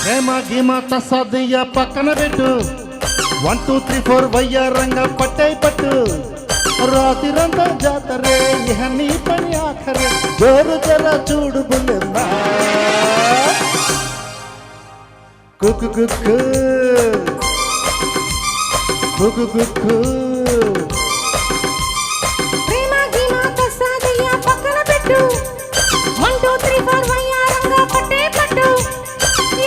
ప్రేమ గీమ తసదియ పక్కన పెట్టు 1 2 3 4 వయ్యారంగా పట్టే పట్టు రాతిరంతా జాతరే ఇహ నీ పని ఆఖరే జోరు జర చూడు బుల్లెమ్మా కుకు కుకు కుకు కుకు ప్రేమ గీమ తసదియ పక్కన పెట్టు 1 2 3 4 వయ్యారంగా పట్టే పట్టు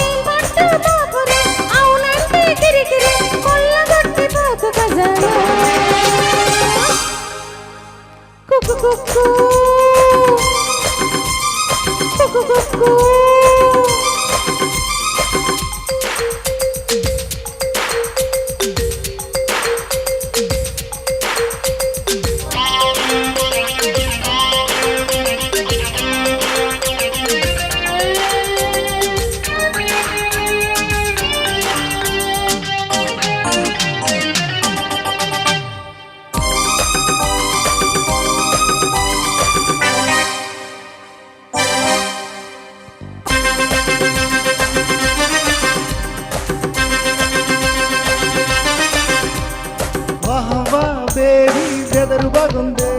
ఏం పట్టు బాపురే అవునంటే కిరికిరి కొల్లగొట్టి పోకు ఖజానా కుకు కుకు కుకు కుకు బేబీ వెదరు బాగుందే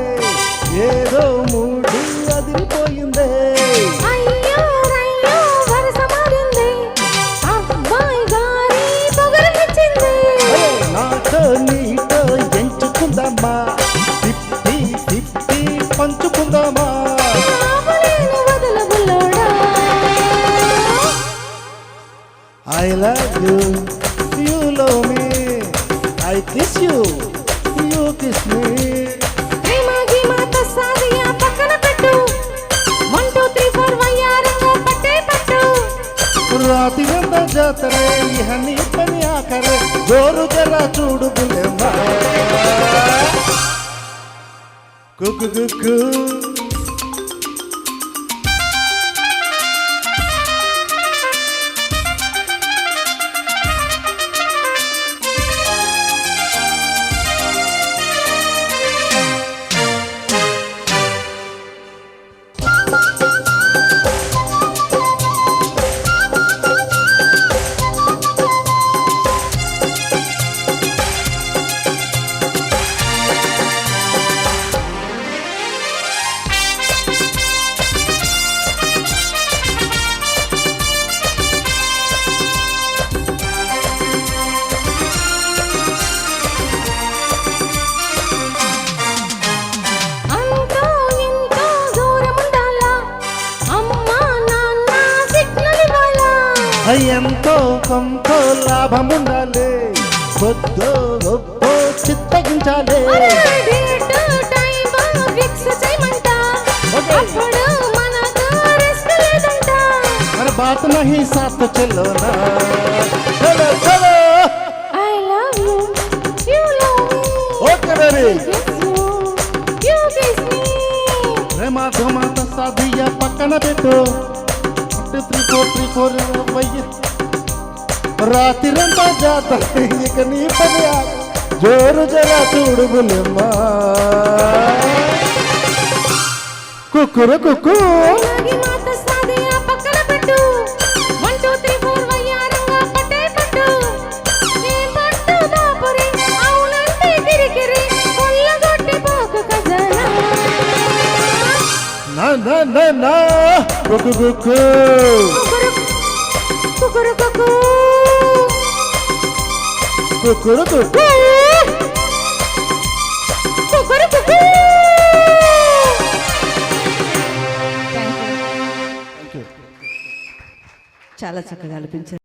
ఏదో మూడు అదిరిపోయిందే అయ్యో రయ్యో వరస మారింది అబ్బాయి గారి పొగరనిచ్చింది నాతో నీతో ఎంచుకుందామా 50-50 పంచుకుందామా ఆపలేను వదల బుల్లోడా I love you, you love me, I kiss you, you kiss me. ప్రేమ గీమ తస్సాదియ పక్కన పెట్టు 1 2 3 4 వయ్యారంగా పట్టే పట్టు రాతిరంతా జాతరే ఇహ నీ పని ఆఖరే జోరు జరా చూడు బుల్లెమ్మా కుకు కుకు అంతో ఇంతో దూరం ఉండాలా అమ్మా నాన్న సిగ్నల్ ఇవ్వాలా ఎంతో కొంతో లాభముండాలి కొద్దో గొప్పో చిత్తగించాలి డేట్ టైం ఫిక్స్ చేయమంట అప్పుడు మనకు రిస్క్ లేదంట మన బాత్ నహీ సాత్ చలో నా చలో చలో I love you you love me okay baby you kiss me ప్రేమ ధుమాత సాధియ పక్కన పెట్టు 1 2 3 4 వయ్య రాతిరంతా జాతర ఇక నీ పని జోరు జరా చూడు బుల్లెమ్మా కుక్కురు కుక్కు అలాగే మాత సాదియ పక్కన పెట్టు 1 2 3 4 వయ్యారంగా పట్టే పట్టు ఏం పట్టు బాపురే అవునంటే కిరికిరి కొల్లగొట్టి పోకు ఖజానా నా నా నా నా కుక్కు కుక్కు కుకురు కుకు కుక్కురు కుక్కు కుకురు కుకు చాలా చక్కగా అనిపించారు.